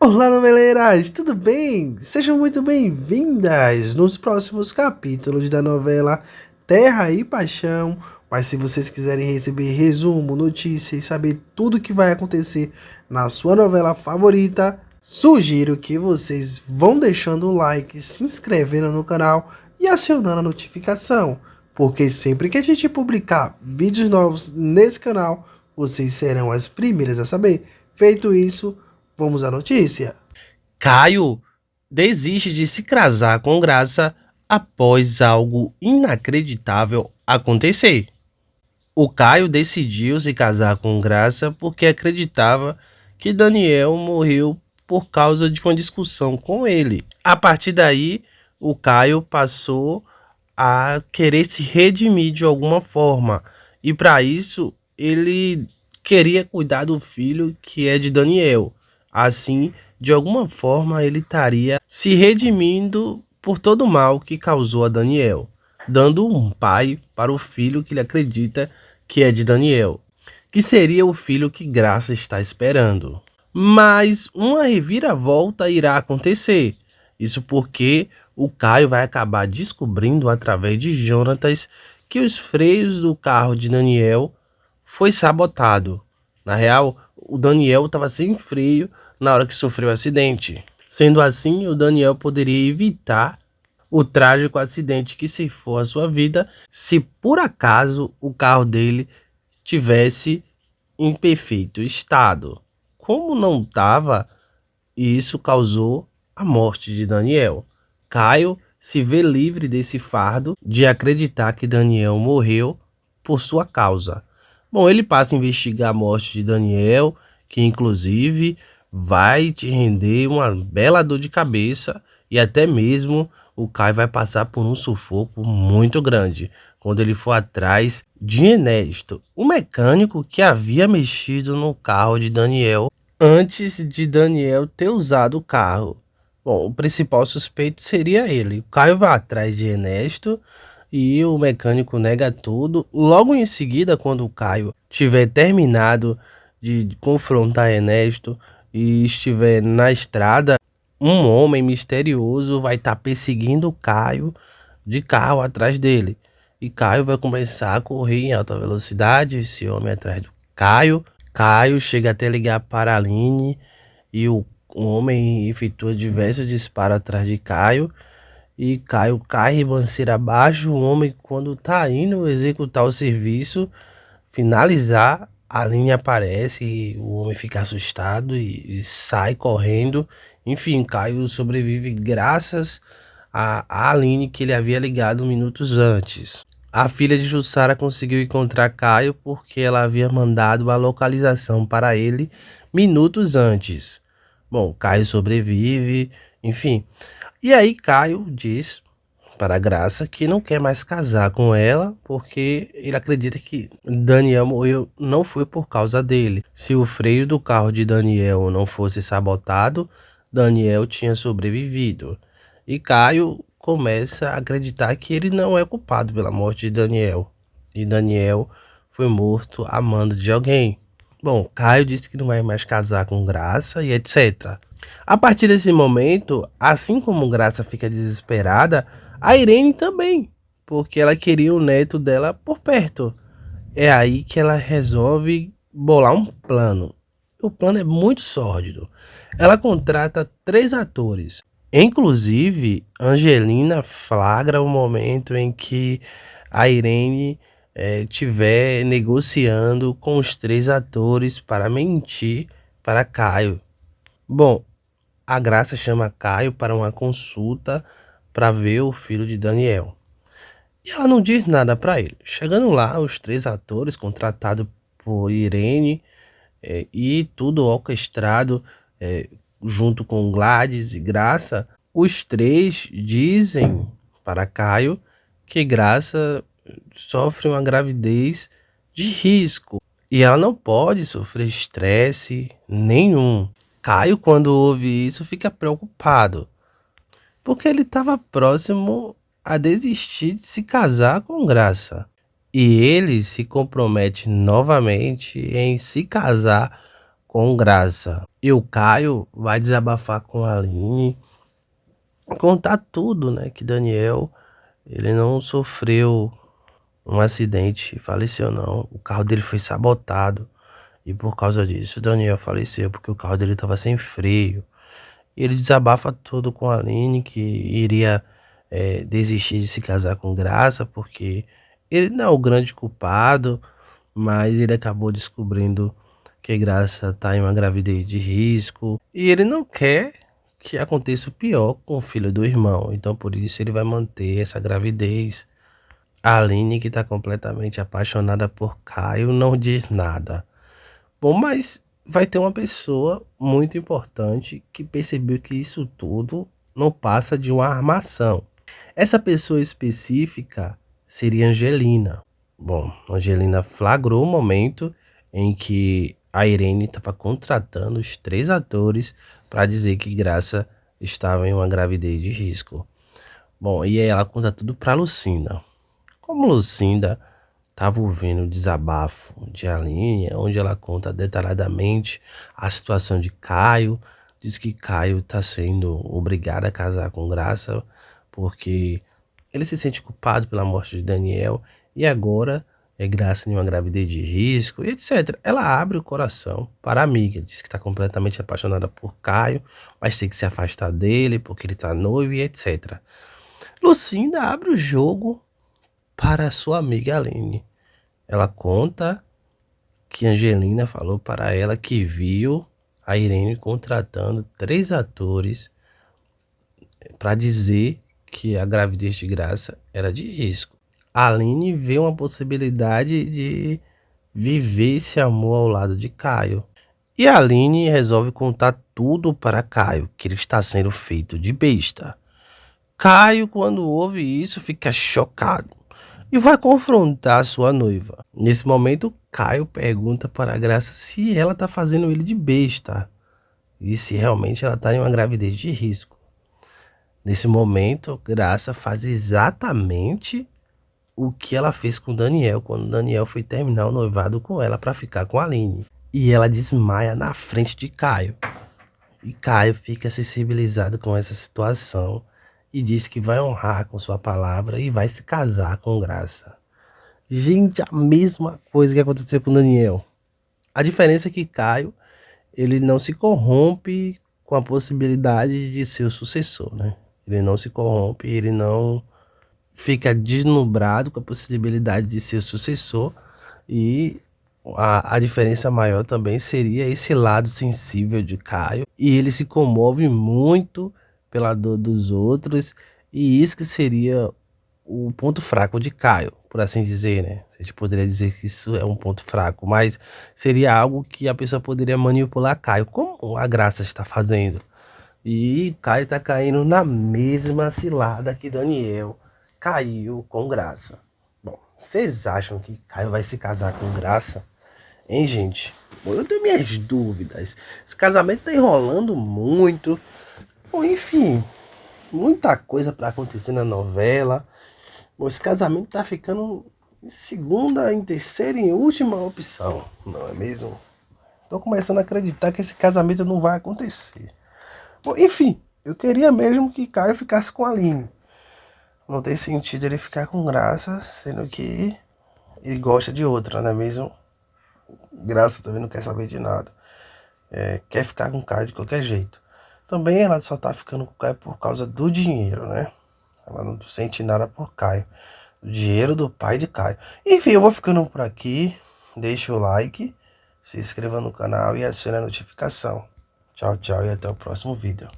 Olá, noveleiras, tudo bem? Sejam muito bem-vindas nos próximos capítulos da novela Terra e Paixão. Mas se vocês quiserem receber resumo, notícia e saber tudo o que vai acontecer na sua novela favorita, sugiro que vocês vão deixando o like, se inscrevendo no canal e acionando a notificação, porque sempre que a gente publicar vídeos novos nesse canal, vocês serão as primeiras a saber. Feito isso, vamos à notícia. Caio desiste de se casar com Graça após algo inacreditável acontecer. O Caio decidiu se casar com Graça porque acreditava que Daniel morreu por causa de uma discussão com ele. A partir daí, o Caio passou a querer se redimir de alguma forma. E para isso, ele queria cuidar do filho que é de Daniel. Assim, de alguma forma, ele estaria se redimindo por todo o mal que causou a Daniel, dando um pai para o filho que ele acredita que é de Daniel, que seria o filho que Graça está esperando. Mas uma reviravolta irá acontecer. Isso porque o Caio vai acabar descobrindo através de Jonatas que os freios do carro de Daniel foi sabotado. Na real, o Daniel estava sem freio na hora que sofreu o acidente. Sendo assim, o Daniel poderia evitar o trágico acidente que ceifou a sua vida se por acaso o carro dele tivesse em perfeito estado. Como não estava, isso causou a morte de Daniel. Caio se vê livre desse fardo de acreditar que Daniel morreu por sua causa. Bom, ele passa a investigar a morte de Daniel, que inclusive vai te render uma bela dor de cabeça e até mesmo o Caio vai passar por um sufoco muito grande quando ele for atrás de Ernesto, o mecânico que havia mexido no carro de Daniel antes de Daniel ter usado o carro. Bom, o principal suspeito seria ele. O Caio vai atrás de Ernesto e o mecânico nega tudo. Logo em seguida, quando o Caio tiver terminado de confrontar Ernesto e estiver na estrada, um homem misterioso vai estar perseguindo o Caio de carro atrás dele. E Caio vai começar a correr em alta velocidade, esse homem atrás do Caio. Caio chega até ligar para a Aline e o homem efetua diversos disparos atrás de Caio. E Caio cai ribanceira abaixo. O homem, quando está indo executar o serviço, finalizar, a Aline aparece e o homem fica assustado e sai correndo. Enfim, Caio sobrevive graças a Aline, que ele havia ligado minutos antes. A filha de Jussara conseguiu encontrar Caio porque ela havia mandado a localização para ele minutos antes. Bom, Caio sobrevive, enfim. E aí Caio diz para a Graça que não quer mais casar com ela porque ele acredita que Daniel morreu não foi por causa dele. Se o freio do carro de Daniel não fosse sabotado, Daniel tinha sobrevivido. E Caio começa a acreditar que ele não é culpado pela morte de Daniel. E Daniel foi morto a mando de alguém. Bom, Caio disse que não vai mais casar com Graça e etc. A partir desse momento, assim como Graça fica desesperada, a Irene também, porque ela queria o neto dela por perto. É aí que ela resolve bolar um plano. O plano é muito sórdido. Ela contrata 3 atores. Inclusive, Angelina flagra o momento em que a Irene estiver negociando com os 3 atores para mentir para Caio. Bom, a Graça chama Caio para uma consulta para ver o filho de Daniel. E ela não diz nada para ele. Chegando lá, os 3 atores contratados por Irene e tudo orquestrado junto com Gladys e Graça, os 3 dizem para Caio que Graça sofre uma gravidez de risco e ela não pode sofrer estresse nenhum. Caio, quando ouve isso, fica preocupado, porque ele estava próximo a desistir de se casar com Graça. E ele se compromete novamente em se casar com Graça. E o Caio vai desabafar com a Aline, contar tudo, né? Que Daniel, ele não sofreu um acidente, faleceu não. O carro dele foi sabotado. E por causa disso, o Daniel faleceu, porque o carro dele estava sem freio. E ele desabafa tudo com a Aline, que iria desistir de se casar com Graça, porque ele não é o grande culpado, mas ele acabou descobrindo que Graça está em uma gravidez de risco. E ele não quer que aconteça o pior com o filho do irmão. Então por isso ele vai manter essa gravidez. A Aline, que está completamente apaixonada por Caio, não diz nada. Bom, mas vai ter uma pessoa muito importante que percebeu que isso tudo não passa de uma armação. Essa pessoa específica seria Angelina. Bom, Angelina flagrou o momento em que a Irene estava contratando os 3 atores para dizer que Graça estava em uma gravidez de risco. Bom, e aí ela conta tudo para Lucinda. Como Lucinda estava ouvindo o desabafo de Aline, onde ela conta detalhadamente a situação de Caio, diz que Caio está sendo obrigado a casar com Graça porque ele se sente culpado pela morte de Daniel e agora é Graça em uma gravidez de risco, e etc. Ela abre o coração para a amiga, diz que está completamente apaixonada por Caio, mas tem que se afastar dele porque ele está noivo e etc. Lucinda abre o jogo para a sua amiga Aline. Ela conta que Angelina falou para ela que viu a Irene contratando 3 atores para dizer que a gravidez de Graça era de risco. A Aline vê uma possibilidade de viver esse amor ao lado de Caio. E a Aline resolve contar tudo para Caio, que ele está sendo feito de besta. Caio, quando ouve isso, fica chocado e vai confrontar sua noiva. Nesse momento, Caio pergunta para a Graça se ela está fazendo ele de besta e se realmente ela está em uma gravidez de risco. Nesse momento, Graça faz exatamente o que ela fez com Daniel, quando Daniel foi terminar o noivado com ela para ficar com a Aline. E ela desmaia na frente de Caio. E Caio fica sensibilizado com essa situação e diz que vai honrar com sua palavra e vai se casar com Graça. Gente, a mesma coisa que aconteceu com Daniel. A diferença é que Caio, ele não se corrompe com a possibilidade de ser o sucessor, né? Ele não se corrompe, ele não fica deslumbrado com a possibilidade de ser o sucessor. E a diferença maior também seria esse lado sensível de Caio. E ele se comove muito pela dor dos outros. E isso que seria o ponto fraco de Caio, por assim dizer, né? A gente poderia dizer que isso é um ponto fraco, mas seria algo que a pessoa poderia manipular Caio, como a Graça está fazendo. E Caio tá caindo na mesma cilada que Daniel caiu com Graça. Bom, vocês acham que Caio vai se casar com Graça? Hein, gente? Bom, eu tenho minhas dúvidas. Esse casamento tá enrolando muito. Bom, enfim, muita coisa para acontecer na novela. Bom, esse casamento tá ficando em segunda, em terceira e em última opção, não é mesmo? Tô começando a acreditar que esse casamento não vai acontecer. Bom, enfim, eu queria mesmo que Caio ficasse com a Aline. Não tem sentido ele ficar com Graça, sendo que ele gosta de outra, não é mesmo? Graça também não quer saber de nada. Quer ficar com Caio de qualquer jeito. Também ela só tá ficando com Caio por causa do dinheiro, né? Ela não sente nada por Caio. O dinheiro do pai de Caio. Enfim, eu vou ficando por aqui. Deixa o like, se inscreva no canal e acione a notificação. Tchau, tchau e até o próximo vídeo.